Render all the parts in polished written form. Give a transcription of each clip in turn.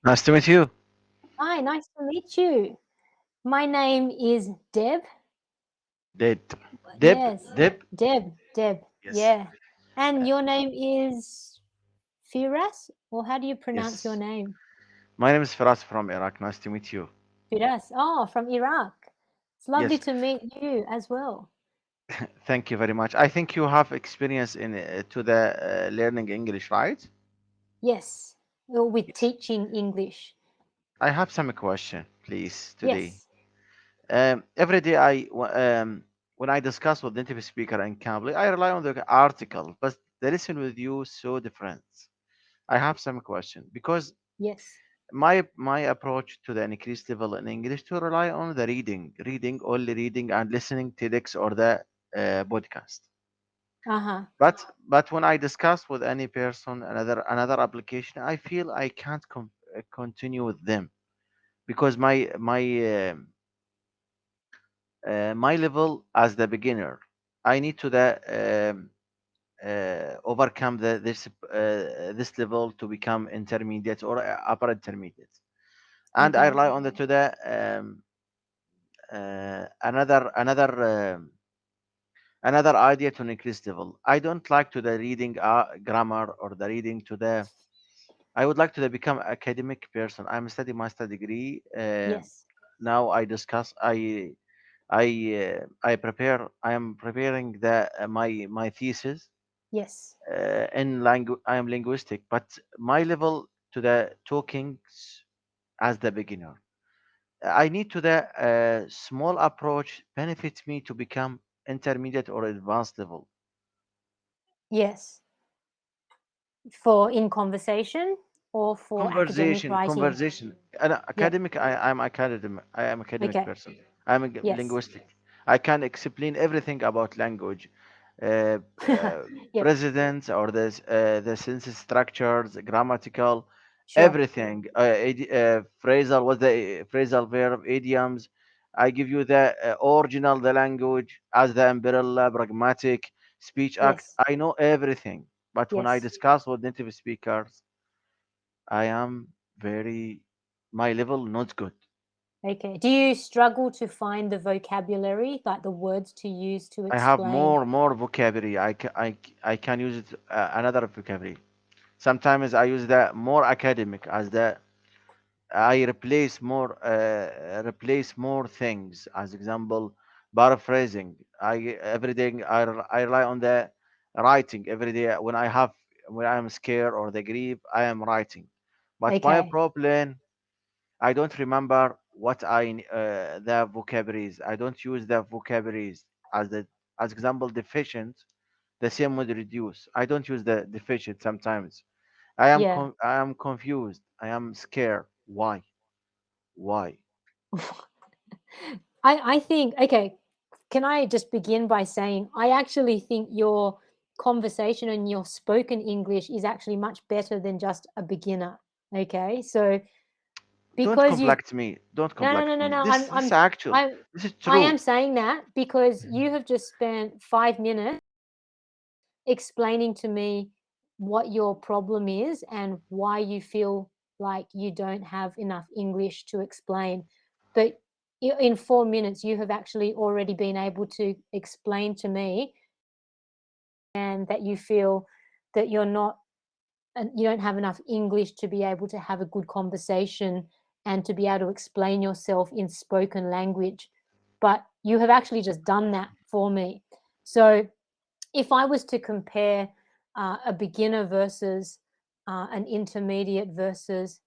Nice to meet you. Hi, nice to meet you. My name is Deb. Deb. Deb. Yes, Deb. Deb. Yes. Yeah. And your name is Firas, or how do you pronounce your Yes. name? My name is Firas from Iraq. Nice to meet you. Firas. Oh, from Iraq. It's lovely Yes. to meet you as well. Thank you very much. I think you have experience in to the learning English, right? Yes. Well, with Yes. teaching English. I have some question, please, today. Yes. Every day when I discuss with native speaker in Cambly, I rely on the article, but the listen with you so different. I have some question because Yes. my approach to the increased level in English to rely on the reading, only reading and listening TEDx or the podcast. Uh-huh. But when I discuss with any person another application, I feel I can't continue with them because my level as the beginner, I need to the overcome this level to become intermediate or upper intermediate, and I Okay. rely on the to the another idea to increase level. I don't like to the reading grammar or the reading to the. I would like to the become academic person. I'm studying master degree. Yes. Now I discuss. I prepare. I am preparing the my thesis Yes. in language. I am linguistic, but my level to the talking as the beginner. I need to the small approach benefits me to become intermediate or advanced level. Yes. For in conversation or for academic writing. Conversation. And Yep. academic, I'm academic. I am academic Okay. person. I'm a Yes. linguistic. I can explain everything about language, uh, uh, Yep. presidents or the sentence structures, grammatical, Sure. everything. Phrasal, what the phrasal verb, idioms. I give you the original, the language as the umbrella, pragmatic, speech act. Yes. I know everything. But when I Yes. discuss with native speakers, I am very, my level not good. Okay. Do you struggle to find the vocabulary, like the words to use to I have explain? more vocabulary. I can use it another vocabulary. Sometimes I use the more academic as the I replace more things. As example, paraphrasing. I every day I rely on the writing every day when I am scared or the grief I am writing. But my Okay. problem I don't remember the vocabularies. I don't use the vocabularies as example deficient. The same with reduce. I don't use the deficient sometimes. Yeah. I am confused. I am scared. Why? Why? I think, okay, can I just begin by saying I actually think your conversation and your spoken English is actually much better than just a beginner. Okay. So Don't because you conflict me. Don't no, conflict no, me. no. This actual. I'm This is I am true. saying that because you have just spent 5 minutes explaining to me what your problem is and why you feel like you don't have enough English to explain. But in 4 minutes, you have actually already been able to explain to me and that you feel that you're not and you don't have enough English to be able to have a good conversation and to be able to explain yourself in spoken language. But you have actually just done that for me. So if I was to compare a beginner versus an intermediate versus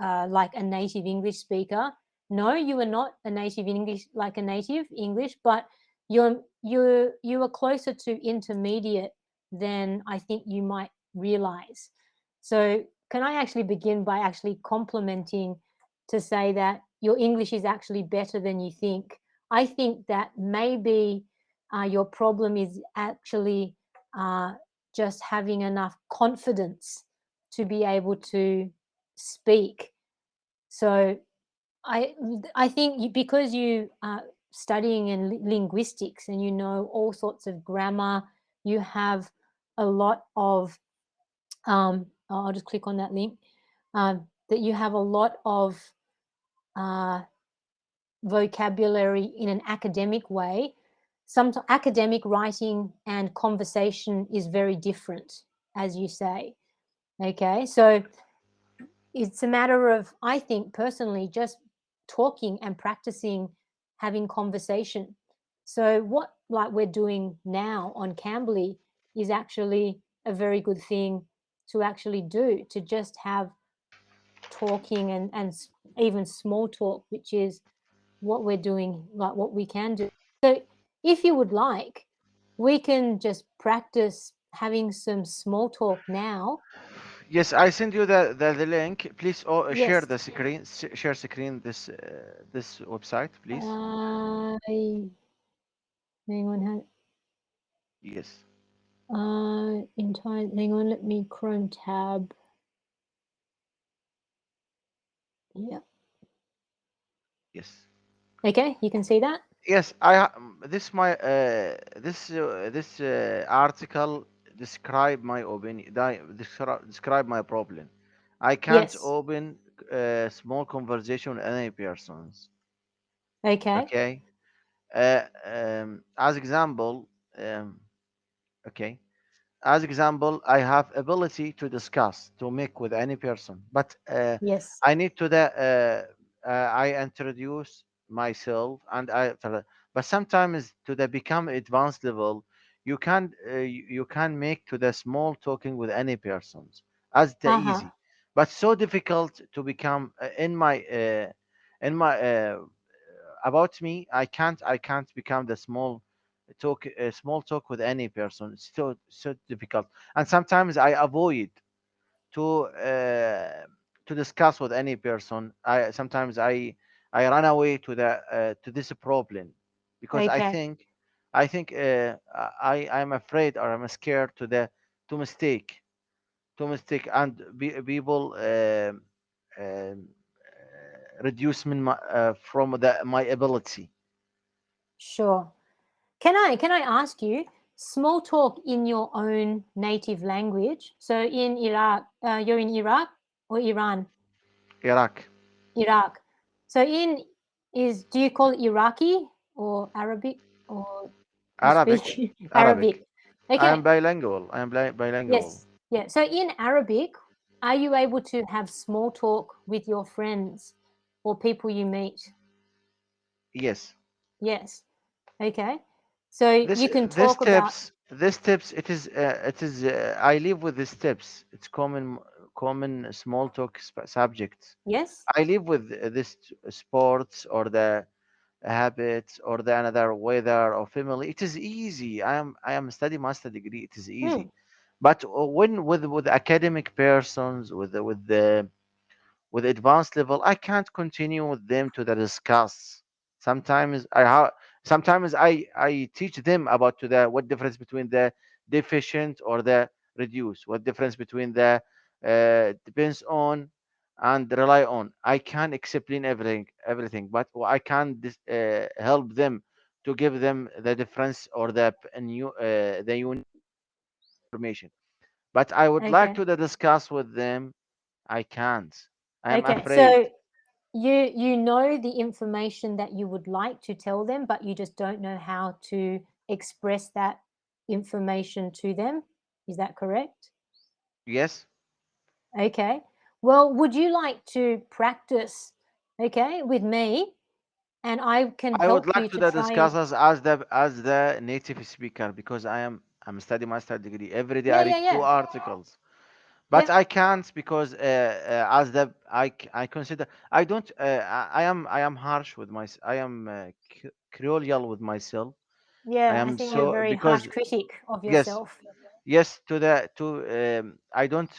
like a native English speaker, no, you are not a native English like a native English, but you are closer to intermediate than I think you might realize. So can I actually begin by actually complimenting to say that your English is actually better than you think? I think that maybe your problem is actually uh, just having enough confidence to be able to speak. So I I think because you are studying in linguistics and you know all sorts of grammar, you have a lot of I'll just click on that link. that you have a lot of uh, vocabulary in an academic way. Some academic writing and conversation is very different, as you say. Okay, so it's a matter of, I think personally, just talking and practicing having conversation. So what like we're doing now on Cambly is actually a very good thing to actually do, to just have talking and even small talk, which is what we're doing, like what we can do. So if you would like, we can just practice having some small talk now. Yes, I send you the link. Please share Yes. the screen. Share screen this website, please. Hang on, Yes, hang on, let me Chrome tab. Yeah. yes, Okay, you can see that? yes. This my this article describe my opinion. Describe my problem. I can't Yes. open small conversation with any persons. Okay. Okay. As example, um, okay. As example, I have ability to discuss, to make with any person, but Yes. I need to I introduce myself and but sometimes to the become advanced level, you can make to the small talking with any persons as the Uh-huh. easy, but so difficult to become in my about me. I can't become the small talk with any person. It's so difficult, and sometimes I avoid to uh, to discuss with any person. I run away to this problem because Okay. I think I'm afraid or I'm scared to mistake and people reduce from my ability. Sure. Can I ask you small talk in your own native language? So in Iraq, you're in Iraq or Iran? Iraq, Iraq. So in is do you call it Iraqi or Arabic, or you speak Arabic, Arabic? Arabic. I am Okay. bilingual. I am bilingual. Yes. Yeah. So in Arabic, are you able to have small talk with your friends or people you meet? Yes. Yes. Okay. So you can talk about. This tips. It is. I live with these tips. It's common small talk subjects. Yes. I live with this sports or the habits or the another weather or family. It is easy. I am study master degree. It is Hmm. easy, but when with academic persons with advanced level, I can't continue with them to the discuss. Sometimes sometimes I teach them about to the what difference between the deficient or the reduce, what difference between the depends on and rely on. I can explain everything, but I can help them to give them the difference or the unique information. But I would like Okay. to discuss with them. I can't. I am Okay. afraid. So you know the information that you would like to tell them, but you just don't know how to express that information to them. Is that correct? Yes, Okay. Well, would you like to practice, okay, with me, and I can I would help like you to to try and. discuss us as the native speaker because I'm study master degree. Every day I Yeah, read yeah, two yeah. articles, but Yeah. I can't because as the I consider I don't I am harsh with my I am cruel with myself. I Yeah, I am think you're a so very harsh because critic of yes, yourself. yes, to the to I don't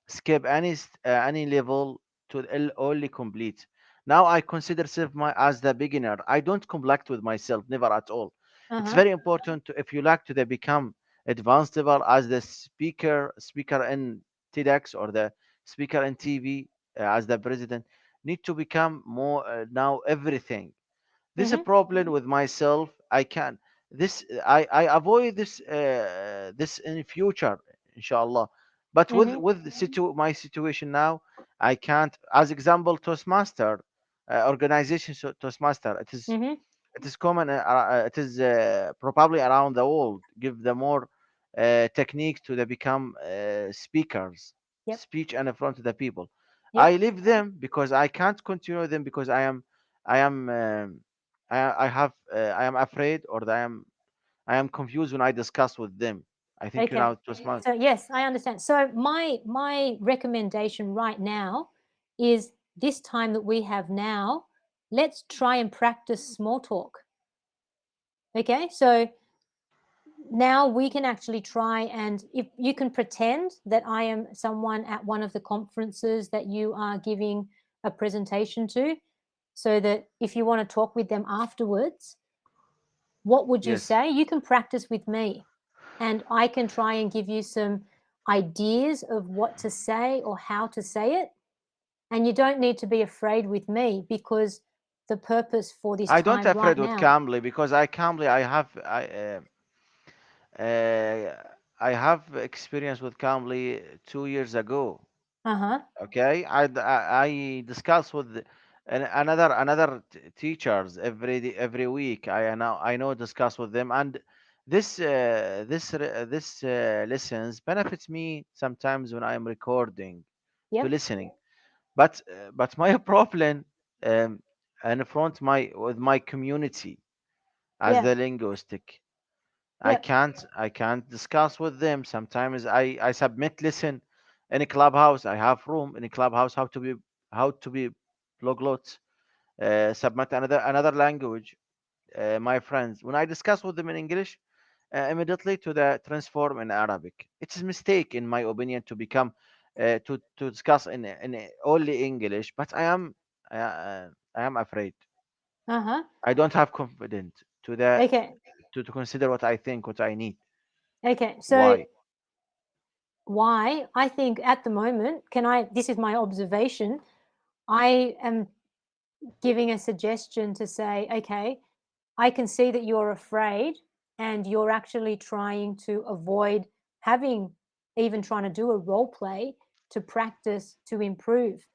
skip any level to only complete. Now I consider self my as the beginner. I don't complex with myself, never at all. It's Uh-huh. very important to, if you like to the become advanced level as the speaker in TEDx or the speaker in TV as the president, need to become more now everything. This is a Mm-hmm. problem with myself. I can this I avoid this in future, inshallah. But with Mm-hmm. my situation now, I can't. As example, Toastmaster, organization Toastmaster. Mm-hmm. It is common. It is probably around the world. Give the more techniques to the become speakers, Yep. speech and in front of the people. Yep. I leave them because I can't continue them because I am I have I am afraid or I am confused when I discuss with them. I think you Okay. know Toastmaster. So yes, I understand. So my recommendation right now is this time that we have now, let's try and practice small talk. Okay? So now we can actually try, and if you can pretend that I am someone at one of the conferences that you are giving a presentation to, so that if you want to talk with them afterwards, what would you Yes. say? You can practice with me, and I can try and give you some ideas of what to say or how to say it. And you don't need to be afraid with me, because the purpose for this I don't time right afraid with now. Cambly because I Cambly uh, I have experience with Cambly 2 years ago. Uh-huh. Okay, I discuss with another teachers every week. I know discuss with them, and this lessons benefits me sometimes when I am recording to Yep. listening. But my problem um, in front my with my community as Yeah. the linguistic. Yep. I can't discuss with them. Sometimes I submit listen in a clubhouse. I have room in a clubhouse how to be polyglot. Submit another language. My friends, when I discuss with them in English, immediately to the transform in Arabic. It is mistake in my opinion to become to discuss in only English. But I am afraid. Uh-huh. I don't have confidence to the Okay. to consider what I think, what I need. Okay. So Why? why I think at the moment, can I, this is my observation, I am giving a suggestion to say, okay, I can see that you're afraid, and you're actually trying to avoid having, even trying to do a role play to practice to improve.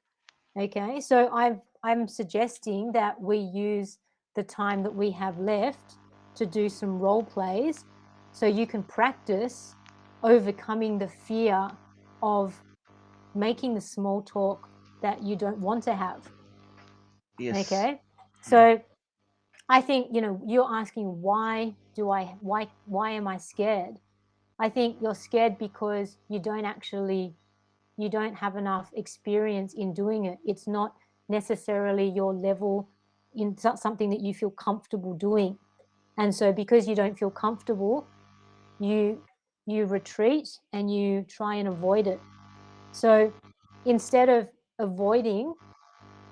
Okay, so I'm suggesting that we use the time that we have left to do some role plays, so you can practice overcoming the fear of making the small talk that you don't want to have. Yes. Okay, so I think, you're asking, why am I scared? I think you're scared because you don't have enough experience in doing it. It's not necessarily your level in something that you feel comfortable doing. And so because you don't feel comfortable, you you retreat and you try and avoid it. So instead of avoiding,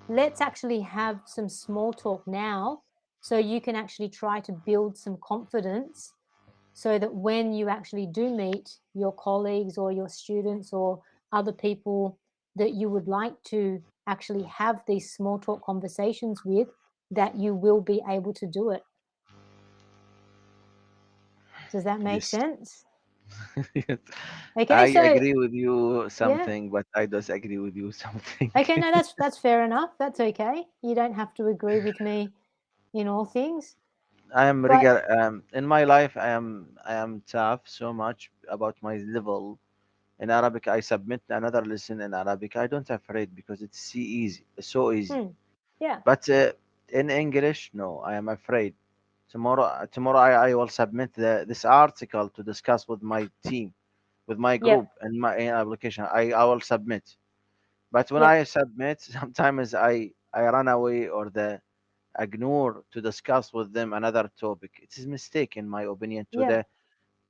let's actually have some small talk now, so you can actually try to build some confidence, so that when you actually do meet your colleagues or your students or other people that you would like to actually have these small talk conversations with, that you will be able to do it. Does that make Yes. sense? Yes. I Okay, so agree with you yeah. something, but I disagree with you something. Okay, no, that's fair enough. That's okay. You don't have to agree with me in all things. I am But in my life. I am tough so much about my level in Arabic. I submit another lesson in Arabic. I don't afraid because it's easy. It's so easy. yeah, But in English, no, I am afraid. Tomorrow I will submit this article to discuss with my team, with my yep, group and my application. I will submit. But when yep, I submit, sometimes I run away or the ignore to discuss with them another topic. It is mistake in my opinion yeah,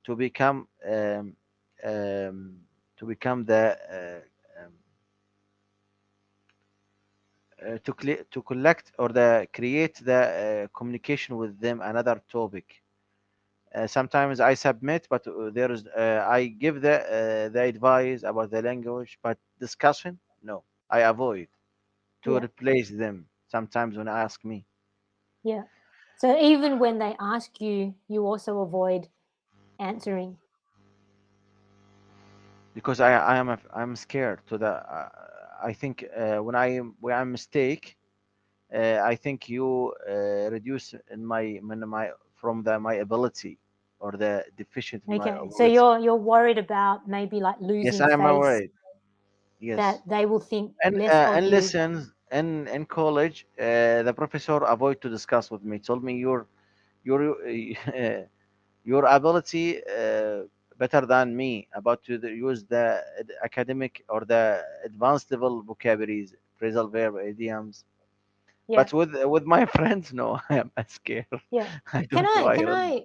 to become um, to become the to collect or the create the communication with them another topic. Sometimes I submit, but there is I give the advice about the language, but discussion no, I avoid to yeah, replace them. Sometimes when I ask me, yeah. So even when they ask you, you also avoid answering. because I'm scared to the. I think when I mistake, I think you reduce in my from the my ability or the deficient in my Okay. So ability. you're worried about maybe like Yes, losing I am face, worried. Yes. that they will think less of And you. lessons in college, the professor avoid to discuss with me. Told me your your ability better than me about to use the academic or the advanced level vocabularies, phrasal verb, idioms. Yeah. But with my friends, no, I am scared. Yeah. I Can don't know. I I can don't know. I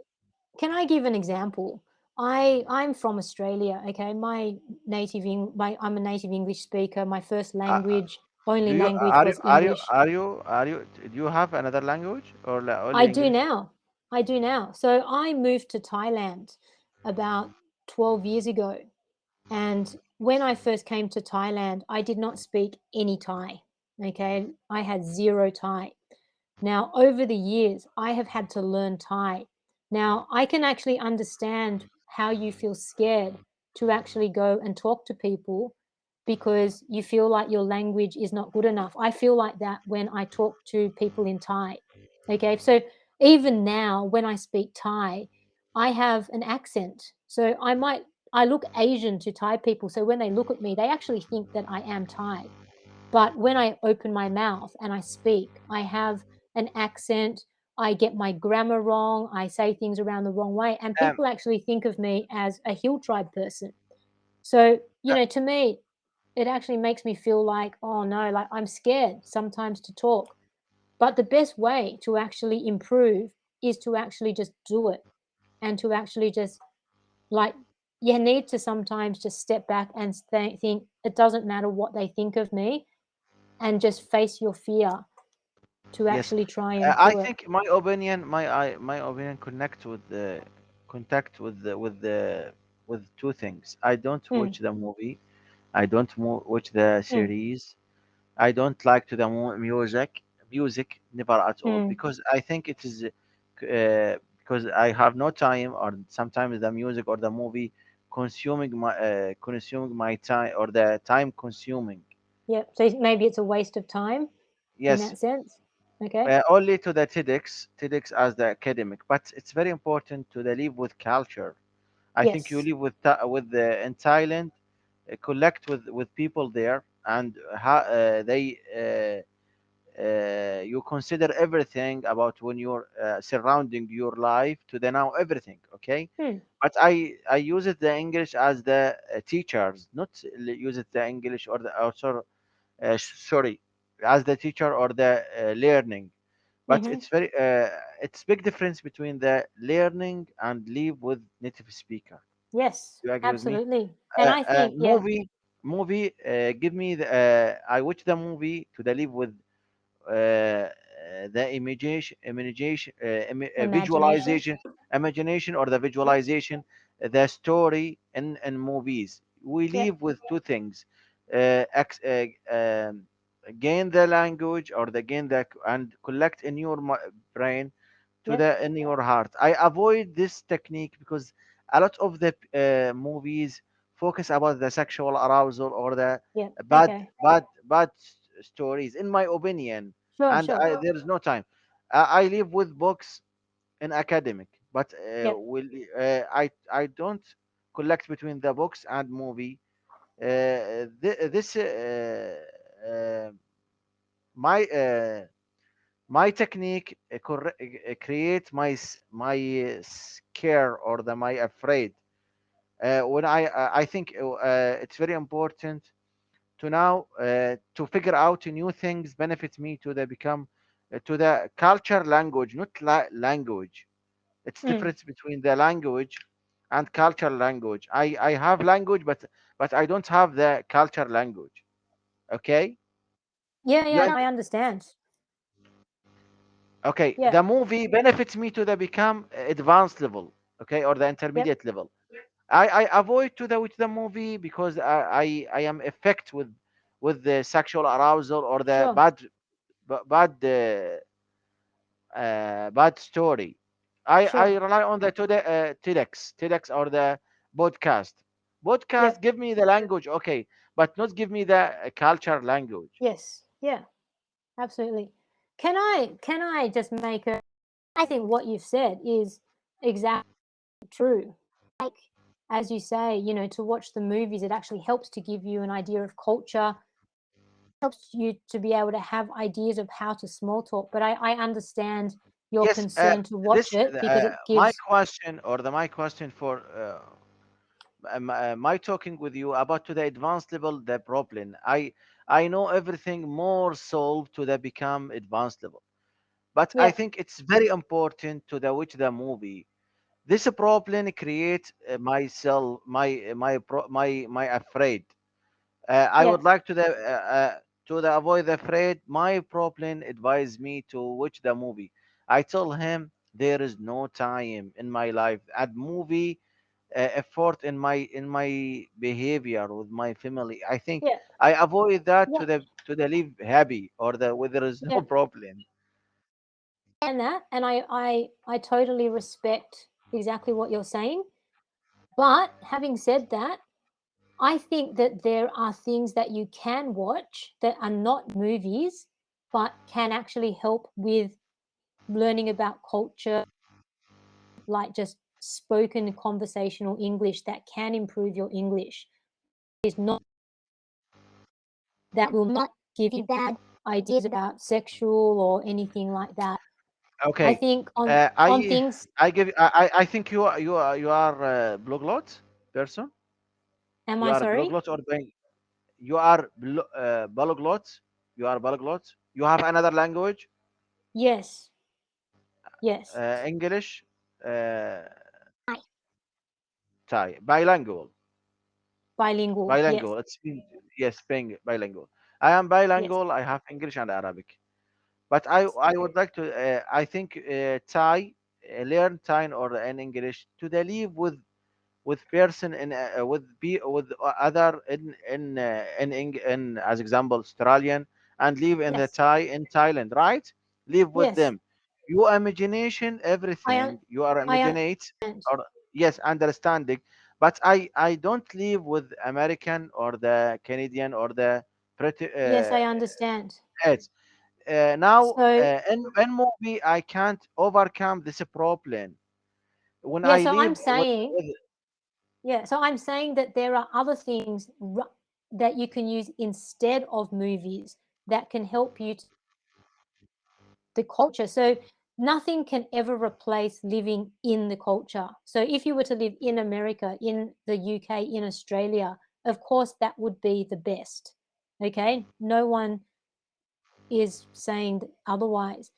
can I give an example? I'm from Australia, okay? I'm a native English speaker. My first Uh, language, only do you language was English. do you have another language or I only do English? now. I do now. So I moved to Thailand about 12 years ago. And when I first came to Thailand, I did not speak any Thai. Okay. I had zero Thai. Now, over the years, I have had to learn Thai. Now, I can actually understand how you feel scared to actually go and talk to people because you feel like your language is not good enough. I feel like that when I talk to people in Thai. Okay. So even now, when I speak Thai, I have an accent. So I look Asian to Thai people. So when they look at me, they actually think that I am Thai. But when I open my mouth and I speak, I have an accent. I get my grammar wrong. I say things around the wrong way. And Um, people actually think of me as a hill tribe person. So, uh, to me, it actually makes me feel like, oh no, like I'm scared sometimes to talk. But the best way to actually improve is to actually just do it and to actually just like, you need to sometimes just step back and think it doesn't matter what they think of me and just face your fear to yes, actually try and I do it. think my opinion contact with two things. I don't Mm, watch the movie. I don't watch the mm, series. I don't like to the music never at all mm. because I think it is because I have no time or sometimes the music or the movie consuming my time or the time consuming. Yep. So maybe it's a waste of time in Yes, that sense. Okay. only to the TEDx as the academic, but it's very important to the live with culture. I think you Yes. live with the in Thailand, collect with people there, and they you consider everything about when you're surrounding your life to the now everything. Okay, Mm, but I use it the English as the teachers, not use it the English or the sorry, as the teacher or the learning. But mm-hmm. it's big difference between the learning and live with native speaker. Yes. You agree with me? Absolutely. And I think, yeah. Movie give me I watch the movie to the live with the Imagination. visualization, imagination or the Yep. visualization, the story in movies. We Yep. live with two things: uh, ex, uh, um, gain the language or the gain the and collect in your brain to Yep. the in your heart. I avoid this technique because a lot of the movies focus about the sexual arousal or the Yep. Okay. bad stories, in my opinion, Sure. and Sure. there is no time. I live with books in academic, but Yep. I don't collect between the books and movie. This my my technique create my scare or the my afraid when I think it's very important to now to figure out new things benefit me to the become to the culture language, not language. It's Mm. difference between the language and culture language. I have language, but I don't have the culture language. Okay. Yeah. You Yeah. I understand. Okay, Yeah. the movie benefits me to the become advanced level, okay, or the Yep. intermediate level. I avoid to the with the movie because I am affect with the sexual arousal or the Sure. bad story. I Sure. rely on the to the TEDx or the podcast. Podcast, Yep. give me the language, okay, but not give me the culture language. Yes. Yeah. Absolutely. Can I just make a I think what you've said is exactly true. Like as you say, to watch the movies, it actually helps to give you an idea of culture, helps you to be able to have ideas of how to small talk. But I understand your Yes, concern to watch this it because it my gives question, or the my question for my talking with you about to the advanced level the problem. I know everything more solved to the become advanced level, but I yeah, think it's very important to the which the movie. This problem create myself my afraid. I yeah, would like to the avoid the afraid. My problem advised me to watch the movie. I told him there is no time in my life. Add movie effort in my behavior with my family. I think yeah, I avoid that yeah, to the live happy or the where there is no yeah. problem. And that, and I totally respect exactly what you're saying. But having said that, I think that there are things that you can watch that are not movies, but can actually help with learning about culture, like just spoken conversational English that can improve your English. Is not that will not give you bad ideas about sexual or anything like that. I Okay, think uh, on I things. I think you are a polyglot person. Am You I are a sorry? polyglot or you are polyglot. You are polyglot. You have another language, Yes, yes. English, uh, Thai, bilingual. Bilingual. Yes, Bilingual. Yes, being bilingual. I am yes, bilingual. I have English and Arabic. But I would like to. I think Thai, learn Thai or in English to the live with person in with other in as example Australian and live in the yes, Thai in Thailand, right? Live with yes. them. Your imagination, I un- everything you are I imaginate, understand. or yes, understanding. But I don't live with American or the Canadian or the British. Yes, I understand. Yes. Now So in movie I can't overcome this problem when yeah, I so I'm live saying with yeah, so I'm saying that there are other things that you can use instead of movies that can help you to the culture. So nothing can ever replace living in the culture. So if you were to live in America, in the UK, in Australia, of course that would be the best. Okay? No one is saying otherwise.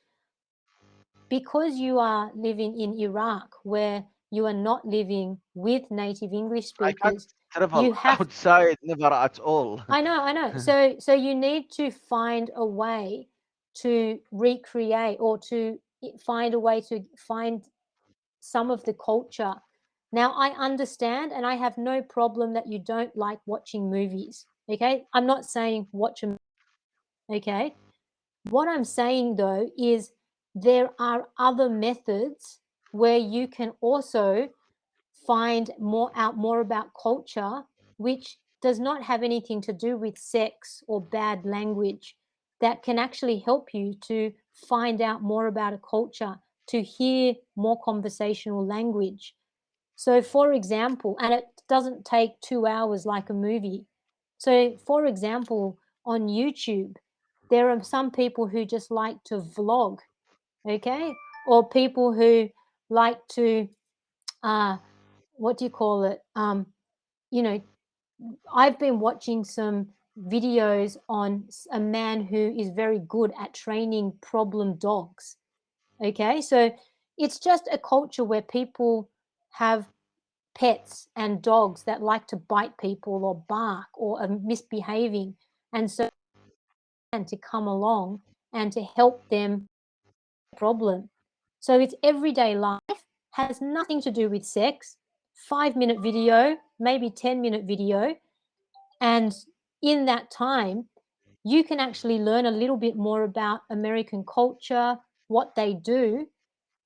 Because you are living in Iraq where you are not living with native English I can't speakers, you travel have outside never at all. I know. So you need to find a way to recreate or to find a way to find some of the culture. Now I understand and I have no problem that you don't like watching movies. Okay? I'm not saying watch a okay? What I'm saying though is there are other methods where you can also find more about culture, which does not have anything to do with sex or bad language, that can actually help you to find out more about a culture, to hear more conversational language. So, for example, and it doesn't take 2 hours like a movie. So, for example, on YouTube, there are some people who just like to vlog, okay? Or people who like to uh, what do you call it? You know, I've been watching some videos on a man who is very good at training problem dogs. Okay, so it's just a culture where people have pets and dogs that like to bite people or bark or are misbehaving, and so and to come along and to help them problem. So it's everyday life, has nothing to do with sex. 5 minute video, maybe 10-minute video. And in that time, you can actually learn a little bit more about American culture, what they do.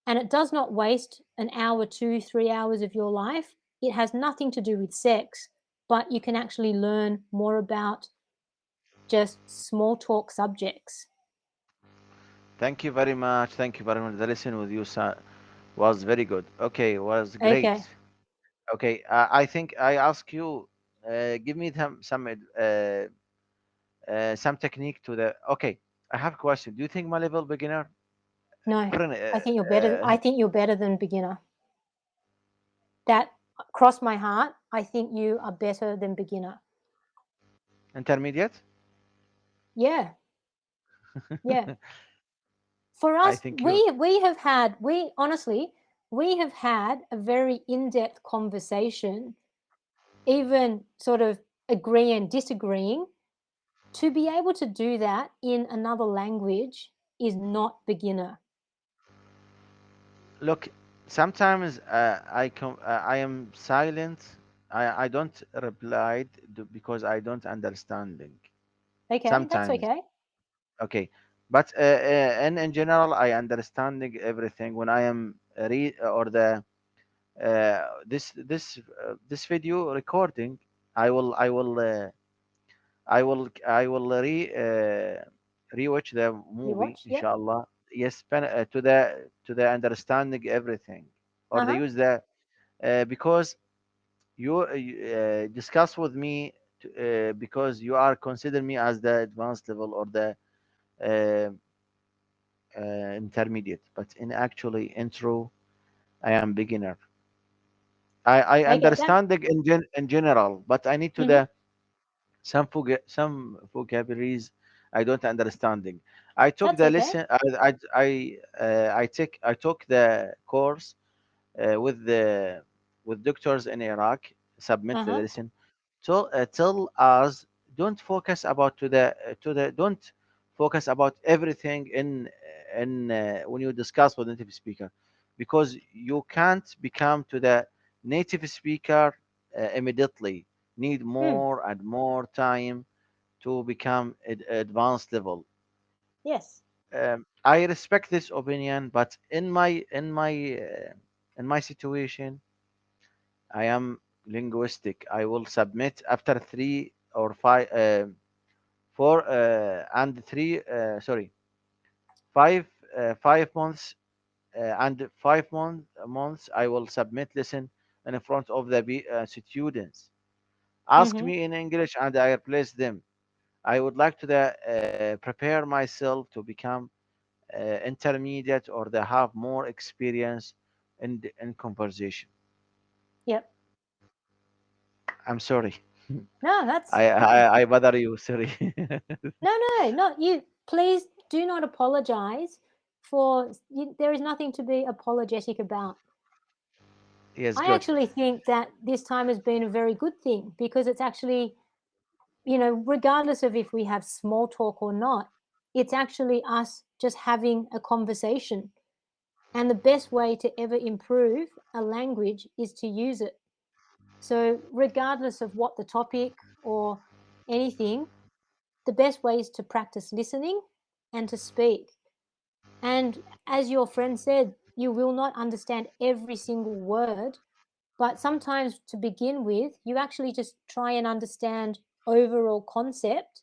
And it does not waste an hour, 2, 3 hours of your life. It has nothing to do with sex. but you can actually learn more about just small talk subjects. Thank you very much. Thank you very much. The lesson with you was very good. Okay, was great. Okay. Okay, I think I ask you, give me some technique to the. Okay, I have a question. Do you think my level beginner? No, Pren- I think you're uh, better. uh, I think you're better than beginner. That crossed my heart. I think you are better than beginner. Intermediate? Yeah, yeah. For I us, think you. we have had we honestly we have had a very in-depth conversation, even sort of agreeing and disagreeing. To be able to do that in another language is not beginner. Look, sometimes I am silent. I don't reply because I don't understanding. Okay, that's Sometimes, okay. okay, but in general, I understanding everything when I am read or the this video recording. I will rewatch the You movie, watch? Yep. inshallah. Yes, to the understanding everything, or Uh they huh. use the because you discuss with me because you are consider me as the advanced level or the uh, intermediate, but in actually intro I am beginner. I I get that. understand it in general, but I need to Mm-hmm. the some vocabularies I don't understanding. I took That's the okay. lesson. I took the course with the with doctors in Iraq. Submit Uh the huh. lesson. Tell us don't focus about to the don't focus about everything in when you discuss with native speaker, because you can't become to the native speaker immediately. Need Mm. more and more time to become advanced level. Yes. I respect this opinion, but in my situation, I am linguistic. I will submit after 5 months, and 5 months I will submit lesson in front of the students. Ask Mm-hmm. me in English and I replace them. I would like to prepare myself to become intermediate or they have more experience in conversation. Yep. I'm sorry. No, that's I fine. I, I bother you. Sorry. No, no, not you. Please do not apologize for. There is nothing to be apologetic about. Yes, I good. actually think that this time has been a very good thing because it's actually, regardless of if we have small talk or not, it's actually us just having a conversation. And the best way to ever improve a language is to use it. So, regardless of what the topic or anything, the best way is to practice listening and to speak. And as your friend said, you will not understand every single word, but sometimes to begin with, you actually just try and understand overall concept.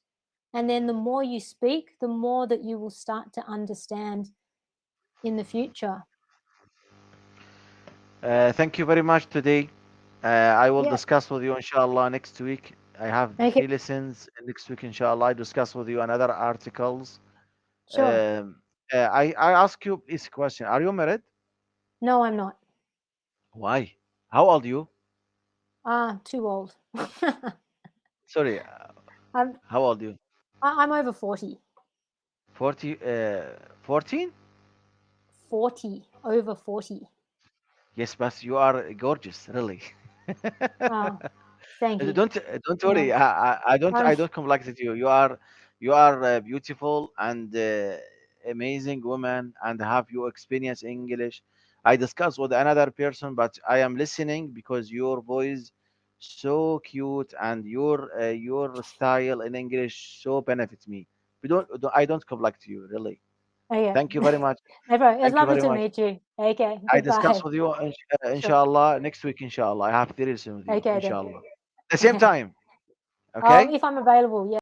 And then the more you speak, the more that you will start to understand in the future. Thank you very much today. I will Yeah. discuss with you inshallah next week. I have Okay. 3 lessons next week inshallah. I discuss with you another articles. Sure. I ask you this question. Are you married? No, I'm not. Why? How old you? Ah, too old. Sorry, I'm how old you? I'm over 40. 40, 14? 40, over 40. Yes, but you are gorgeous, really. Oh, thank you. Don't worry. No. I I'm don't complex it you. You are beautiful and amazing woman and have your experience in English. I discuss with another person, but I am listening because your voice so cute and your style in English so benefits me. I don't complex you really. okay. Thank you very much. No problem. It was Thank you lovely very to much. meet you. Okay, I discuss goodbye. with you Sure. inshallah next week inshallah. I have 3 lessons with you Okay then. inshallah. the same time. Okay. If I'm available, yeah.